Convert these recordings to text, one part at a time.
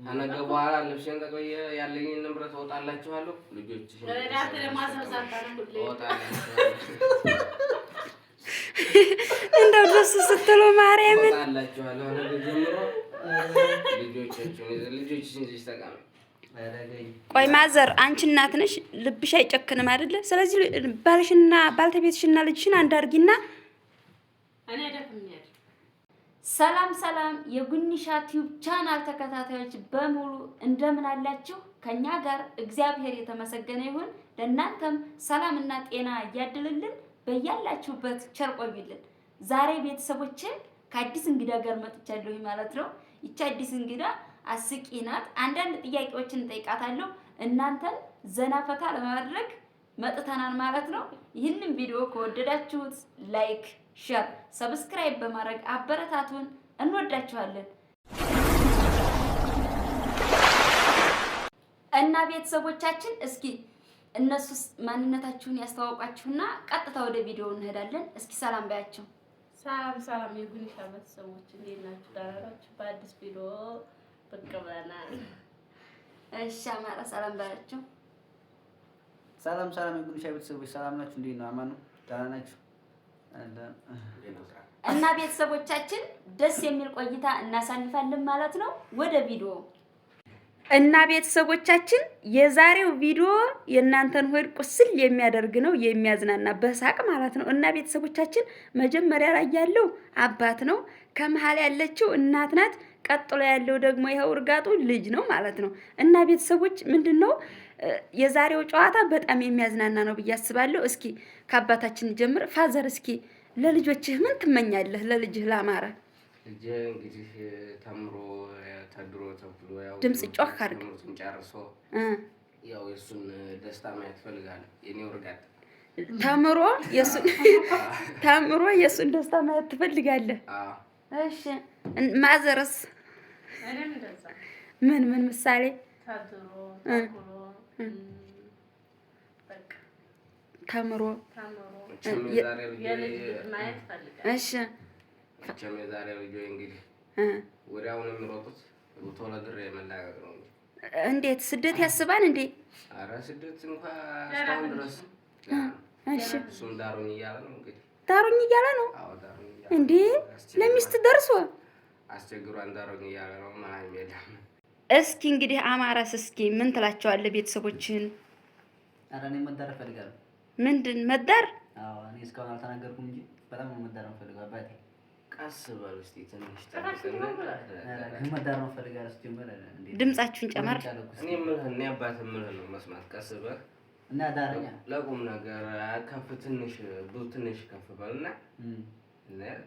አነገ በኋላ ልብሴን ተቆየ ያለኝን ንብረት ወጣላችኋለሁ። ልጆች እንደው ደስ ስትሉ ማርያምን ወጣላችኋለሁ። አነገ ጀምሮ ልጆችሽን ይዘሽ ተቀመጪ። ቆይ ማዘር አንቺ እናት ነሽ፣ ልብሽ አይጨክንም አይደለ? ስለዚህ ባልሽና ባልተቤትሽና ልጅሽን አንድ አድርጊና እኔ ደክሜያለሁ። ሰላም ሰላም፣ የጉኒሻ ቲዩብ ቻናል ተከታታዮች በሙሉ እንደምን አላችሁ? ከኛ ጋር እግዚአብሔር የተመሰገነ ይሁን። ለእናንተም ሰላምና ጤና እያድልልን በያላችሁበት ቸር ቆዩልን። ዛሬ ቤተሰቦችን ከአዲስ እንግዳ ጋር መጥቻለሁ ማለት ነው። ይቺ አዲስ እንግዳ አስቂ ናት። አንዳንድ ጥያቄዎችን እንጠይቃታለሁ። እናንተን ዘና ፈታ ለማድረግ መጥተናል ማለት ነው። ይህንን ቪዲዮ ከወደዳችሁት ላይክ፣ ሼር፣ ሰብስክራይብ በማድረግ አበረታቱን። እንወዳችኋለን። እና ቤተሰቦቻችን እስኪ እነሱስ ማንነታችሁን ያስተዋውቃችሁና ቀጥታ ወደ ቪዲዮ እንሄዳለን። እስኪ ሰላም ባያቸው። ሰላም የጉኒሻ ቤተሰቦች እንዴት ናችሁ? ደህና ናችሁ? በአዲስ ቪዲዮ ብቅ ብለናል። እሺ አማራ ሰላም ባያቸው። ሰላም የጉኒሻ ቤተሰቦች ሰላም ናችሁ? እንዴት ነው? አማን ነው? ደህና ናችሁ? እና ቤተሰቦቻችን ደስ የሚል ቆይታ እናሳልፋለን ማለት ነው። ወደ ቪዲዮ እና ቤተሰቦቻችን የዛሬው ቪዲዮ የእናንተን ሆድ ቁስል የሚያደርግ ነው፣ የሚያዝናና በሳቅ ማለት ነው። እና ቤተሰቦቻችን መጀመሪያ ላይ ያለው አባት ነው፣ ከመሀል ያለችው እናት ናት፣ ቀጥሎ ያለው ደግሞ ይኸው እርጋጡ ልጅ ነው ማለት ነው። እና ቤተሰቦች ምንድነው የዛሬው ጨዋታ በጣም የሚያዝናና ነው ብዬ አስባለሁ። እስኪ ከአባታችን ጀምር። ፋዘር እስኪ ለልጆችህ ምን ትመኛለህ? ለልጅህ ላማረ ልጅ እንግዲህ ተምሮ ተድሮ ተብሎ ያው ድምጽ ጮህ አድርግ ጨርሶ ያው የሱን ደስታ ማየት ፈልጋለሁ። የኔው እርጋጥ ተምሮ የሱን ደስታ ማየት ትፈልጋለህ? እሺ ማዘርስ? እኔም እንደዛ። ምን ምሳሌ? ተድሮ ተኩሎ በቃ ተምሮ የልጅ ማየት ፈልጋለሁ። እሺ መቼም የዛሬ ልጆች እንግዲህ ወዲያውኑ የሚሮጡት ቶሎ ድሬ መላቀቅ ነው እንጂ እንዴት ስደት ያስባል እንዴ? ኧረ ስደት እንኳን እስካሁን ድረስ እሺ እሱም ዳሩኝ እያለ ነው እንግዲህ። ዳሩኝ እያለ ነው? አዎ ዳሩኝ እያለ እንዴ ለሚስት ደርሶ አስቸግሯን ዳሩኝ እያለ ነው ማለት ነው። እስኪ እንግዲህ አማራስ እስኪ ምን ትላቸዋለህ ቤተሰቦችን? ኧረ እኔ መዳር እፈልጋለሁ። ምንድን መዳር? አዎ እኔ እስካሁን አልተናገርኩም እንጂ በጣም ነው መዳር የምፈልገው አባቴ። ቀስ በል እስኪ ትንሽ መዳር ነው እፈልጋለሁ። ስትጀምር ድምጻችሁን ጨመር። እኔ አባት የምልህ ነው መስማት። ቀስ በል እና ዳረኛ ለቁም ነገር ከፍ ትንሽ ብዙ ትንሽ ከፍ በልና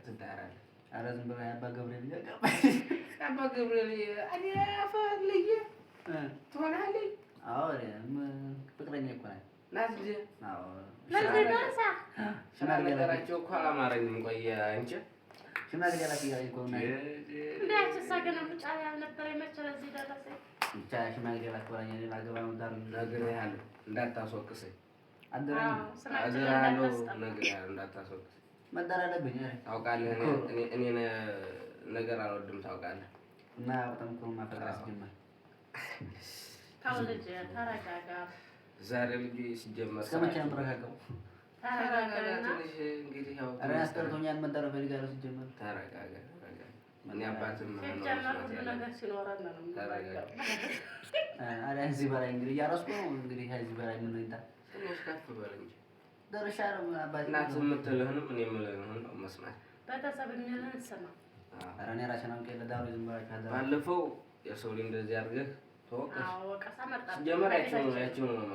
ትዳራለህ። ኧረ ዝም ብለህ አባ ገብርኤል አባ ገብርኤል እኔ አፈልዬ ትሆናለህ? አዎ ፍቅረኛ እኮ ናት። ናት ልጅ? አዎ ነገራቸው እኮ አላማረኝም። ቆይ አንቺ ሽማግሌ ላክ እያለኝ እኮ ነው። ብቻ ሽማግሌ ላክ ብላኝ እኔ ላገባ ነው። ዳር ነግሬሃለሁ እንዳታስወቅሰኝ። አደራለሁ ነግሬሃለሁ እንዳታስወቅሰኝ። መዳር አለብኝ ታውቃለህ። እኔ ነገር አልወድም ታውቃለህ። እና በጣም እኮ ማፈቅራት ጀመር። ታው ልጅ ተረጋጋ። ዛሬ ልጅ ሲጀመር እስከመቼ ነው የምትረጋጋው? ተረጋጋና እንግዲህ ያው ኧረ ያስቀርቶኛል። መዳር እፈልጋለሁ ሲጀመር። ተረጋጋ። እኔ አባትም ነገር ሲኖረን ነው ተረጋጋ። ኧረ እዚህ በላይ እንግዲህ እያረስኩ ነው። እንግዲህ ከዚህ በላይ ምን ይታ ትንሽ ከፍ በል እንጂ ደርሻለሁ። አባቴ እናት የምትልህንም እኔ የምልህን ነው መስማት። ቤተሰብ የሚልህን ስማ። ኧረ እኔ ራሴን አውቄ ለዳሩ ዝም ብላ ካለ ባለፈው የሰው ልጅ እንደዚህ አድርገህ ተወቀሽ። አዎ ወቀሳ መጣ። ጀመር ያቺው ነው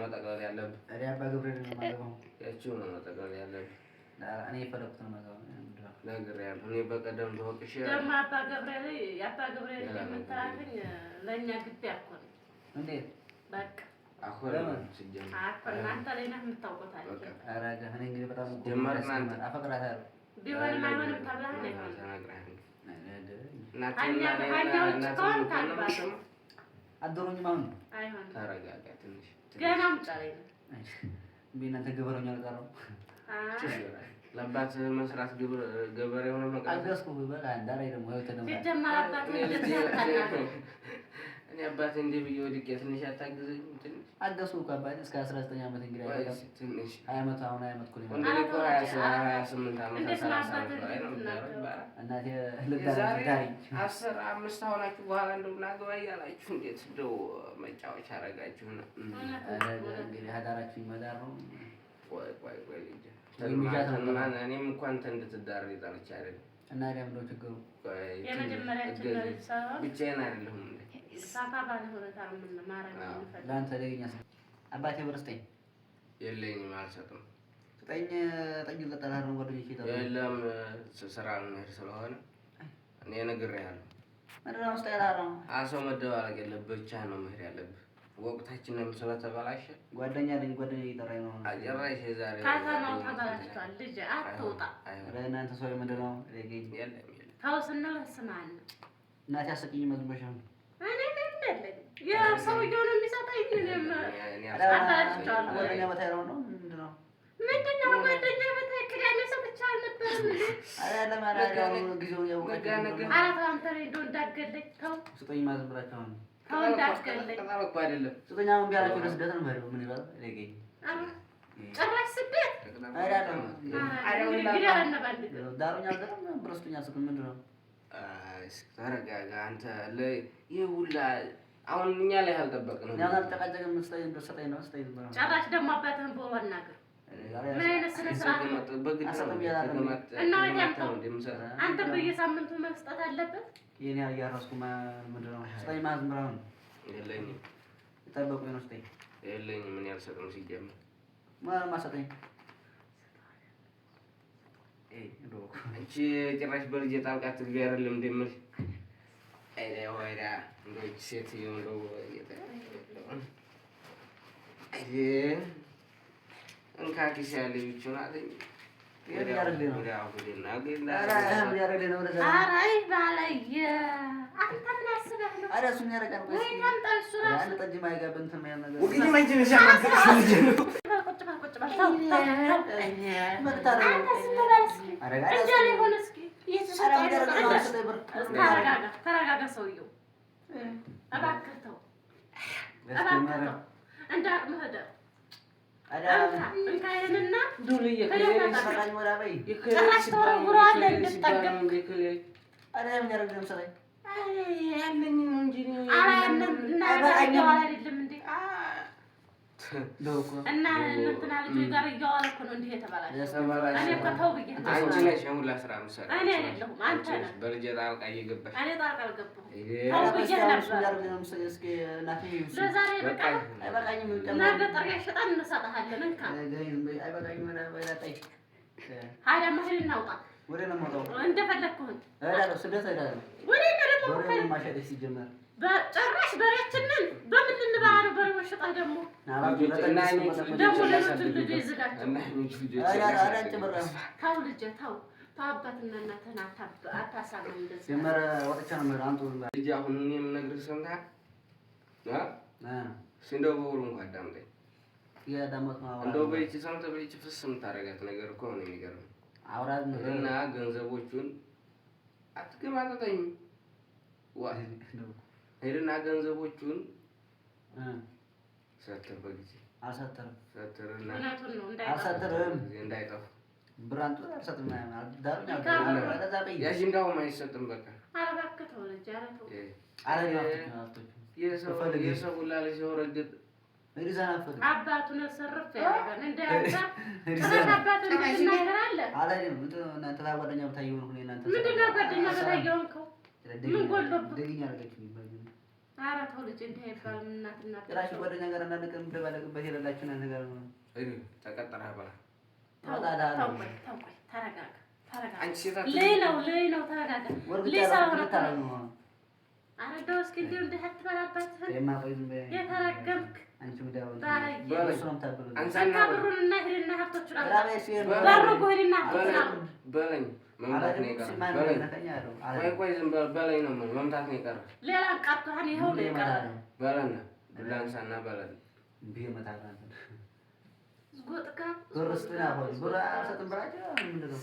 መጠቅለል ያለብህ። እኔ አባ ገብርኤል ነው የማገባው። ያቺው ነው መጠቅለል ያለብህ። እኔ የፈለኩትን ነው የማገባው። ነግሬሃለሁ። እኔ በቀደም ተወቅሼ ደግሞ አባ ገብርኤል የምታያትኝ ለእኛ ግቢ አኮ ነው። እንዴት በቃ አኮር ሲጀመር አኮር አንተ ላይ ነህ የምታውቀው ታሪክ። ኧረ እኔ እንግዲህ በጣም ጀመርና አፈቅራታለሁ። ቢሆንም አይሆንም ተብለህ ነው ተናግረሃል። አደሩኝም አሁን አይሆንም። ተረጋጋ ትንሽ ገና ሙጫ ላይ ነው። እናንተ ገበሬኛ አልቀረው ለአባት መስራት ገበሬ ሆነ መቃ አልገዝኩ በቃ እንዳላይ ደግሞ ሲጀመር አባት አባቴ እንደ ብዬ ወድቄ ትንሽ አታግዘኝ? ትንሽ አገሱ እኮ አባቴ እስከ 19 ዓመት እንግዲህ አይደለም ትንሽ 20 ዓመት አሁን 20 ዓመት እኮ ነው። ወንድ ልጅ እኮ 28 ዓመት 30 ዓመት ላይ ነው የሚባለው። እናቴ ዛሬ 15 ሆናችሁ በኋላ እንደው እናግባ እያላችሁ እንዴት እንደው መጫወቻ አደረጋችሁ ነው። እንግዲህ ሀዳራችሁ ይመዳር ነው። ቆይ ልጅ እኔም እኮ አንተ እንድትዳር ይጠርቻ አይደለም እና ደግሞ ችግሩ የመጀመሪያችን ብቻዬን አይደለሁም እንዴ ሳፋ ባለ ሁኔታ ምን ማረግ ነው ለአንተ ደግኛ አባቴ ብር ስጠኝ። የለኝም፣ አልሰጥም። ስጠኝ ጠጅ ልጠጣልህ ነው ጓደኞቼ ይጠጣሉ። የለም ስራ መሄድ ስለሆነ እኔ ነግሬሃለሁ። ምንድን ነው ስጠኝ እልሃለሁ። ሰው መደባለቅ የለብህ፣ ብቻህን ነው መሄድ ያለብህ። ወቅታችንም ስለተበላሸ ጓደኛ አለኝ፣ ጓደኛ እየጠራኝ ነው። አጨራሽ የዛሬ ከተማው ተበላሽቷል። ልጅ አትውጣ። እናንተ ሰው ምንድን ነው ተው ስንልህ ስማን እናቴ አስቂኝ መዝበሻ ነው። እኔ ምን ያለኝ ያ ሰውዬው ነው የሚሰጠኝ። እኔም አታጭቻለሁ። ጓደኛ ቦታ ያለው ነው ምንድን ነው ጓደኛ ቦታ ቅዳሜ ሰምቼ አልነበረም እንዴ? አረ ለማላውቀው ጊዜውን ያውቃል። ኧረ ተው አንተ እንደው እንዳትገለኝ ተው። ስጠኝ ማዝብራቸው ነው ተው እንዳትገለኝ። ቀጣሎ እኮ አይደለም ስጠኝ። አሁን ቢያላችሁ ለስደት ነው ማለት ምን ይባል ለገኝ ጭራሽ ስደት አይደለም ዳሩኛ ገረም ብረስቱኛ ስክ ምንድን ነው? ተረጋጋ አንተ። ይሄ ሁላ አሁን እኛ ላይ አልጠበቅንም። እኛ ተጨቃጨቀ መስጠኝ እንደሰጠኝ ነው ስጠኝ ነው። ጭራሽ ደግሞ አባትህን በወር ነገር ምን አይነት ስነ ስርዓት ነው? እና አንተ በየሳምንቱ መስጠት አለበት። የኔ ያያራስኩ ምንድን ነው ስጠኝ ማዝምራው ነው። የለኝም የጠበቁኝ ነው ስጠኝ። የለኝም ምን ያልሰጠም ሲጀምር ማሰጠኝ አንቺ ጭራሽ በልጄ ጣልቃ ትግቢ አይደለም እንደምልሽ አይዳ ወይዳ እንደው ሴትዮ እንደው አይዴ እንካኪስ ያለ ይችላል አይደል? ያረግልኝ ነው ያረግልኝ ነው። አይ ባለየ አንተ ምን አስበህ ነው? አረ እሱን ያረጋል ወይ አንተ እሱ ራሱ አንተ ጠጅ ማይጋብ እንትን ማለት ነገር ወግኝ ማንቺ ነሽ ያማከርሽ ልጅ ነው። ቁጭ በል ተው ተረጋጋ ሰውዬው እባክህ ተው እንዳቅምህ ሂደህ እንካይንና ጭራሽ ተወርውረዋለህ እንድትጠግብ ያለኝ ነው እንጂ አይደለም እንዴ እና እንትና ልጅ ጋር እያዋለ እኮ ነው እንዲህ የተባላል። እኔ እኮ ተው ብዬሽ ነው። አንቺ ነሽ ሁላ ስራ የምትሰሪው። እኔ አይደለሁም አንተ ነህ። በልጄ ጣልቃ እየገባሽ እኔ ጣልቃ አልገባሁም። ተው ብዬሽ ነበር። ለዛሬ በቃ ነገ ጥሬ ሽጠን እንሰጥሃለን። እንካ ሀያ መሄድ እናውጣ ወደ ነው የምወጣው እንደፈለግኩህን እሄዳለሁ። ስደት እሄዳለሁ። ወደ ደግሞ ማሸነፍ ሲጀመር በጭራሽ በሬያችንን በምን ልንበላ ነው? በሬውን ሽጠህ ደግሞ ሌሎችን ልጅ ይዝጋቸው። ተው ልጄ ተው አባትና እናትህን አታሳምም። እንደዚህ ጀመረ ወጥቻ ነው አንቱ ልጅ አሁን እኔ የምነግርህ ሰምተሃል? እንደው በሁሉ እንኳን አዳምጠኝ። እንደው በይቺ ሰምተህ በይቺ ፍስ የምታደርጋት ነገር እኮ ነው የሚገርምህ። እና ገንዘቦቹን አትገማጠጠኝም። ሄድና ገንዘቦቹን ሰትር በጊዜ አልሰጥርም። ሰትርና አልሰጥርም እንዳይጠፉ ብራንቱ አልሰጥም። ያሽ እንዳውም አይሰጥም። በቃ አረባከተው ልጅ አረተው የሰው ሁላ ልጅ ሲወረግጥ አባቱን ሰርፍ ያደርጋል። እንዳያንተ ጥረት አባቱን ትናገራለህ። እናንተ ጓደኛ ብታየው ነው እናንተ ምንድን ነው ጓደኛ ብታየው ነው ምን ጎልብህ ደግኛ አድርጋችሁ ይባል። ኧረ ተው ልጅ እንዲህ አይባልም። እናትና ራሱ ጓደኛ ጋር እናንቀም እንደባለቅበት የሌላችሁ ነገር ነው። ተቀጠረህ በላ ተው ተረጋጋ። አንቺ ሴት ሌላው ተረጋጋ። ሊሳው ነው ኧረ እንደው እስኪ እንደው እንዲህ አትበላበትህን የተረገምክ አንቺ ምዳው አንሳና ብሩንና ሄድና ሀብቶቹን ባርጎ ሄድና በለኝ መምታት ነው የቀረው። ቆይ ዝም በለኝ ነው መምታት ነው የቀረው። ሌላ ቀርቶሃል። ይኸው ነው የቀረው። በለና ብላንሳና በለን ቢመታና ዝጎጥካ ወርስቱና ሆይ ብራ ሰጥም ብራቸው ምንድነው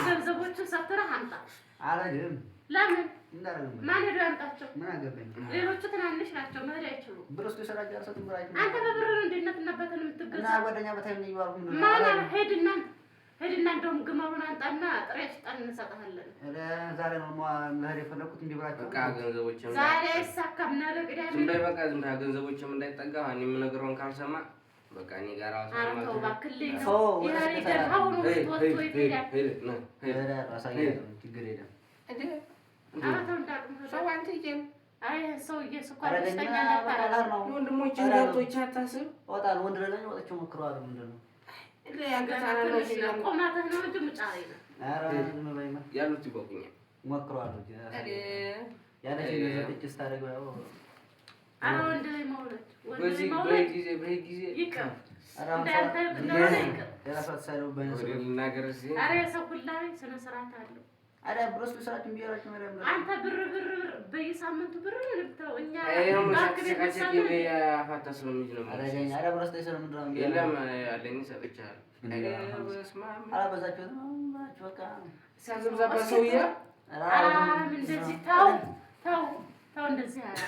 ገንዘቦቹን ሰጥተህ አምጣ። አላደም ለምን ማን ሄዶ ያምጣቸው? ምን አገባኝ? ሌሎቹ ትናንሽ ናቸው መሄድ አይችሉም። ብሩስ ተሰራጭ ያርሰት ምራጭ አንተ በብር ነው እንደነትና በተን የምትገዛ እና ጓደኛ በታይ ነው ይባሉ ምን ማን ሄድና እንደውም ግመሉን አንጣና ጥሬ ሽጣን እንሰጣለን። ዛሬ ነው መሄድ የፈለኩት እንዲህ ብላችሁ በቃ ገንዘቦችም ዛሬ አይሳካም። ነገ ቅዳሜ ዝም በይ በቃ ዝም በይ። ገንዘቦችም እንዳይጠጋ እኔ የምነግረውን ካልሰማ በቃ እኔ ጋር አውርተው ባክልኝ ነው ይሄ ገርሃው ነው ወጥቶ ይሄዳል። ችግር የለም አውርተው እንዳቅም ሰው አንተ ይጀም አይ ሰውዬ ስኳር በሽተኛ ነው። ወንድሞች እንደቶች አታስብ ወጣ ነው ወንድ ለኝ ወጥቼ ሞክረዋል። ምንድነው ያንገታና ነው ሲላም ቆማተህ ነው እንጂ ምጫሪ ነው። ኧረ ዝም በይማ ያሉት ይበቁኛል ሞክረዋል። ያለሽ ለዘጥጭ ስታደርገው አረ ወንድ ላይ መውለድ በዚህ በጊዜ ይቀር እንዳንተ እንደሆነ ይቀር የራሳት ሳይለው በነሱ ነገር እዚህ አረ ሰው ሁላዊ ስነ ስርዓት አለው። አረ ብሩስ ሰራችን ቢያራችሁ ማለት ነው። አንተ ብር በየሳምንቱ ብር ነው ልብታው እኛ ባንክ ቤት ተሰጥቶ ያፋታስ ነው እንጂ ነው። አረ ብሩስ ተሰራ ምንድነው? የለም አለኝ ሰጥቻለሁ። አረ በዛችሁ ነው ማለት በቃ ሲያዝብዛባ ሰውዬ አረ እንደዚህ ተው እንደዚህ አረ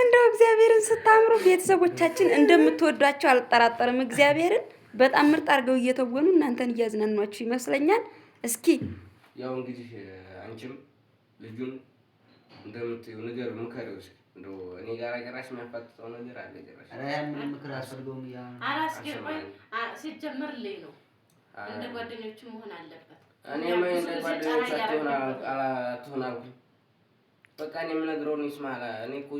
እንደው እግዚአብሔርን ስታምሩ ቤተሰቦቻችን እንደምትወዷቸው አልጠራጠርም። እግዚአብሔርን በጣም ምርጥ አድርገው እየተወኑ እናንተን እያዝናኗችሁ ይመስለኛል። እስኪ ያው እንግዲህ አንቺም ልጁን እንደምትዩ ነገር ምከሪው። እንደው እኔ ጋር ገራሽ የሚያፋጥጠው ነገር አለ ገራሽ አረ ምን ምክር አስፈልገውም ያ አራስገርኩኝ ሲጀመርልኝ ነው እንደ ጓደኞቹ መሆን አለበት። እኔ ምን እንደ ጓደኞቹ አትሆናልኩ በቃ እኔ የምነግረው ነው ይስማላ። እኔ እኮ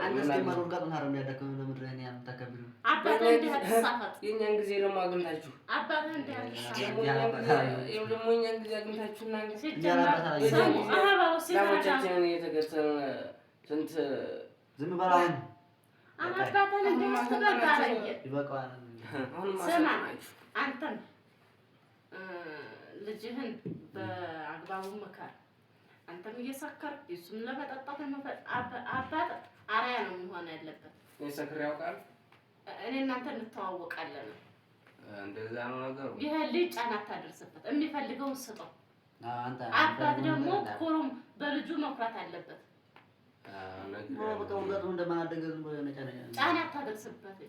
አንተስ ከማሩን ጋር ነው ያደከመው ለምድር እኔ ያን ተከብሩ አባቴ እንደ ተሳፋት የኛን ጊዜ ደግሞ አግኝታችሁ አባቴ እንደ ተሳፋት ደግሞ የኛን ጊዜ አግኝታችሁና ሲጀምር እየተገተነ ስንት ዝም በላውን አባቴ እንደ ተባባለኝ ይበቃዋል። አሁን ስማ አንተም ልጅህን በአግባቡ መካር አንተም እየሰከርክ እሱም ለመጠጣት አባት አሪያ ነው መሆን ያለበት። እኔ ሰክሬ ያውቃል። እኔ እናንተ እንተዋወቃለን። እንደዛ ነው ነገሩ። ይሄ ልጅ ጫና አታደርስበት፣ የሚፈልገውን ስጠው። አንተ አባት ደግሞ ኮሎም በልጁ መኩራት አለበት። ጫና አታደርስበት።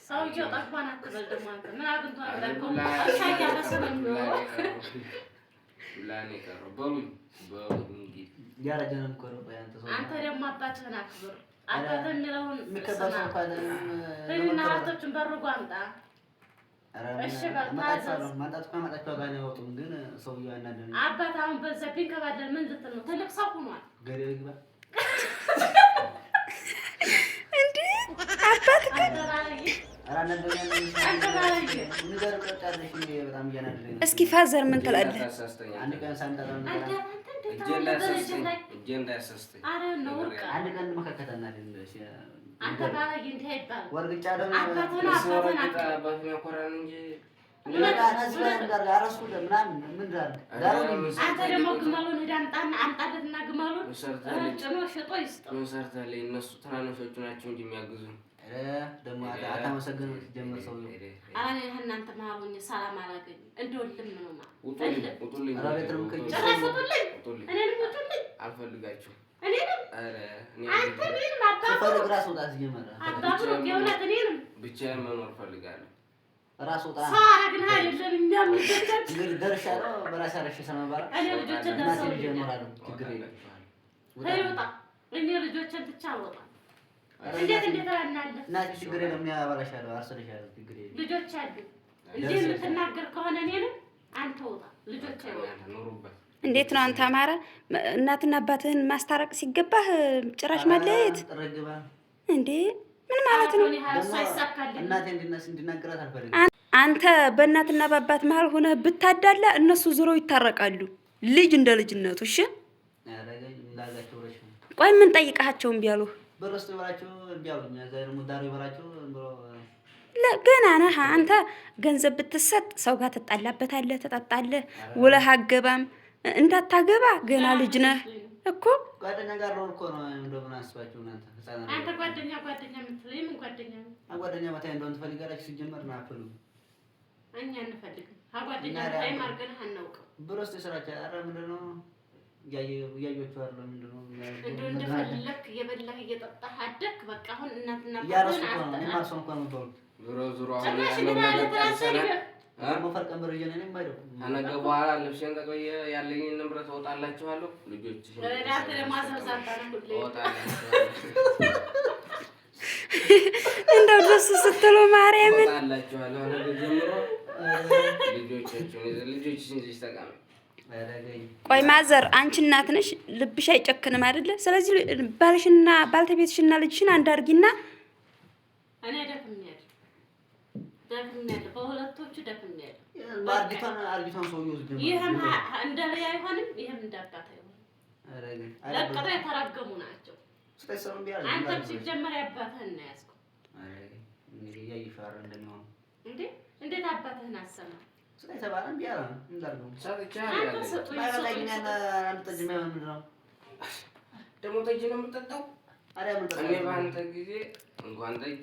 ሰውዬው ጠግቧን አትበል ደግሞ አንተ ምን አግኝቶ አንተ ደግሞ አባትህን አክብር። አባትህ የሚለውን እናቶችን በርጎ አምጣ። እሺ በል ታዘዝ። አባት አሁን በዛ ቢንከባለል ምን ልትል ነው? ትልቅ ሰው ሆኗል። እስኪ ፋዘር ምን ትላለህ? አንተ ደግሞ ግመሉን ሂድ አምጣለትና ግመሉን ጭኖ ሽጦ ይስጠው። እነሱ ትናንሾቹ ናቸው እንጂ የሚያግዙ ደግሞ አታመሰግኑ ጀመር ሰው ነው። አረ እናንተ ማሩኝ ሰላም አላገኝ እንደውልም ነው ማለት ውጡልኝ አልፈልጋችሁም። ብቻዬን መኖር ፈልጋለሁ። ራስ ወጣ ሳራግን አይደለም እንደምትከት እንግዲህ ደርሻለሁ። በራስ አረሽ ሰማባራ እኔ ልጆችን ደርሰው ይጀምራሉ። ችግር የለም። አይወጣ እኔ ልጆችን ብቻ አወጣ። እንዴት አናለ እናት ችግር የለም። ያባላሻለሁ አርሰልሻለሁ። ችግር የለም። ልጆች አሉ እንዴ የምትናገር ከሆነ እኔንም አንተ ወጣ። ልጆች ኑሩበት። እንዴት ነው አንተ አማረ እናትና አባትህን ማስታረቅ ሲገባህ ጭራሽ ማለያየት እንዴ? ምን ማለት ነው? እናቴ እንድናገራት አልፈልግም። አንተ በእናትና በአባት መሀል ሆነህ ብታዳላ እነሱ ዞረው ይታረቃሉ። ልጅ እንደ ልጅነቱ። እሺ ቆይ ምን ጠይቃቸው እምቢ አሉህ? በረስቶ ይበላቸው እምቢ አሉኝ። ዛሬ ሙዳሪ ይበላቸው ገና ነህ አንተ። ገንዘብ ብትሰጥ ሰው ጋር ትጣላበታለህ፣ ትጠጣለህ፣ ውለህ አገባም። እንዳታገባ ገና ልጅ ነህ እኮ። ጓደኛ ጋር ነው እኮ ነው እንደምን አስባችሁ እናንተ ህፃናት። አንተ ጓደኛ የምትለኝ ምን ጓደኛ ነው? ጓደኛ ማለት እንደው ትፈልጋላችሁ ሲጀመር ነው አፈሉ። እኛ እንፈልግም አጓደኛ ታይም አርገን አናውቅም ብሮስ ተሰራቻ አረ ምንድነው ያያያያያችሁ አይደል ምንድነው እንደፈለክ የበላህ እየጠጣህ አደክ በቃ አሁን እናትና ያራስኩ ነው ማርሶን እንኳን ነው ዙሮ አሁን መፈርቀም በረጀነ ነው የማይደው አነገ በኋላ ልብሴን ተቀየ ያለኝን ንብረት ወጣላችኋለሁ ልጆች ለራተ ለማሰብሳታ ነው እንደው ደስ ስትሉ ማርያምን ወጣላችኋለሁ አነገ ጀምሮ ልጆችን ይዘሽ ተቀመጥ። ቆይ ማዘር አንቺ እናት ነሽ፣ ልብሽ አይጨክንም አይደለ? ስለዚህ ባልሽና ባልተቤትሽና ልጅሽን አንድ አድርጊና እኔ ደክሜያለሁ በሁለቶቹ ደክሜያለሁ። አርጊቷን ሰው ይወስድ ይሄም እንደ ላይ አይሆንም፣ ይሄም እንዳባት አይሆንም። ለቀረ የተረገሙ ናቸው። አንተ ሲጀመር ያባትህን ነው ያዝከው። እንዴት አባትህን አሰማ ስለተባለም ቢያራ እንዳርገው ደግሞ ጠጅ ነው የምጠጣው። እኔ በአንተ ጊዜ እንኳን ጠጅ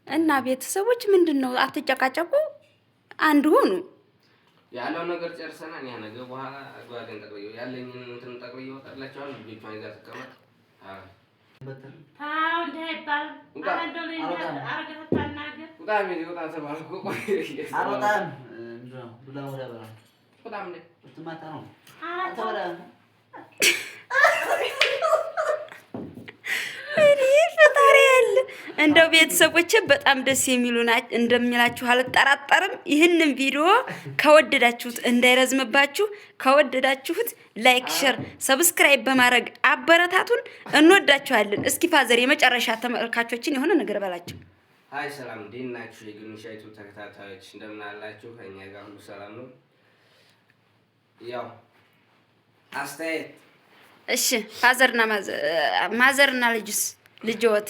እና ቤተሰቦች ምንድነው አትጨቃጨቁ፣ አንድ ሁኑ። ያለው ነገር ጨርሰናል። ያ ነገር በኋላ ጓደን ጠቅልዬው ያለኝን እንትን ጠቅልዬው ወጣላችኋለሁ። ልጆቿን ይዛ ትቀመጥ። ታው እንዳይባል አንደው ላይ አርገህ ታናገር በጣም ይወጣ ተባልኩ። አሮጣም እንደው ዱላ ወደ በራ በጣም ነው ትማታ ነው አተወራ እንደው ቤተሰቦቼ በጣም ደስ የሚሉና እንደሚላችሁ አልጠራጠርም። ይህንን ቪዲዮ ከወደዳችሁት እንዳይረዝምባችሁ ከወደዳችሁት ላይክ፣ ሼር፣ ሰብስክራይብ በማድረግ አበረታቱን። እንወዳችኋለን። እስኪ ፋዘር የመጨረሻ ተመልካቾችን የሆነ ነገር በላችሁ። ሃይ ሰላም፣ እንዴት ናችሁ? የግንሻይቱ ተከታታዮች እንደምን አላችሁ? ከኛ ጋር ሁሉ ሰላም ነው። ያው አስተያየት እሺ፣ ፋዘርና ማዘርና ልጅዎት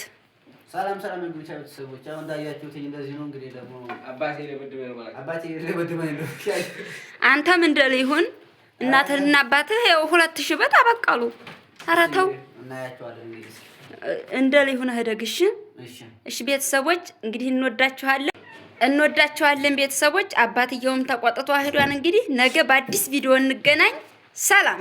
ሰላም እንግዲህ ቤተሰቦች አሁን እንዳያችሁት እንደዚህ ነው። እንግዲህ ደግሞ አባቴ ለበድመኝ ነው ማለት አንተም እንደለ ይሁን እናትህና አባትህ ያው 2000 በት አበቃሉ። ኧረ ተው እናያችኋለን። እንግዲህ እንደለ ይሁን ህደግሽ። እሺ ቤተሰቦች እንግዲህ እንወዳችኋለን ቤተሰቦች። አባትየውም ተቆጥቶ ሄዷን። እንግዲህ ነገ በአዲስ ቪዲዮ እንገናኝ። ሰላም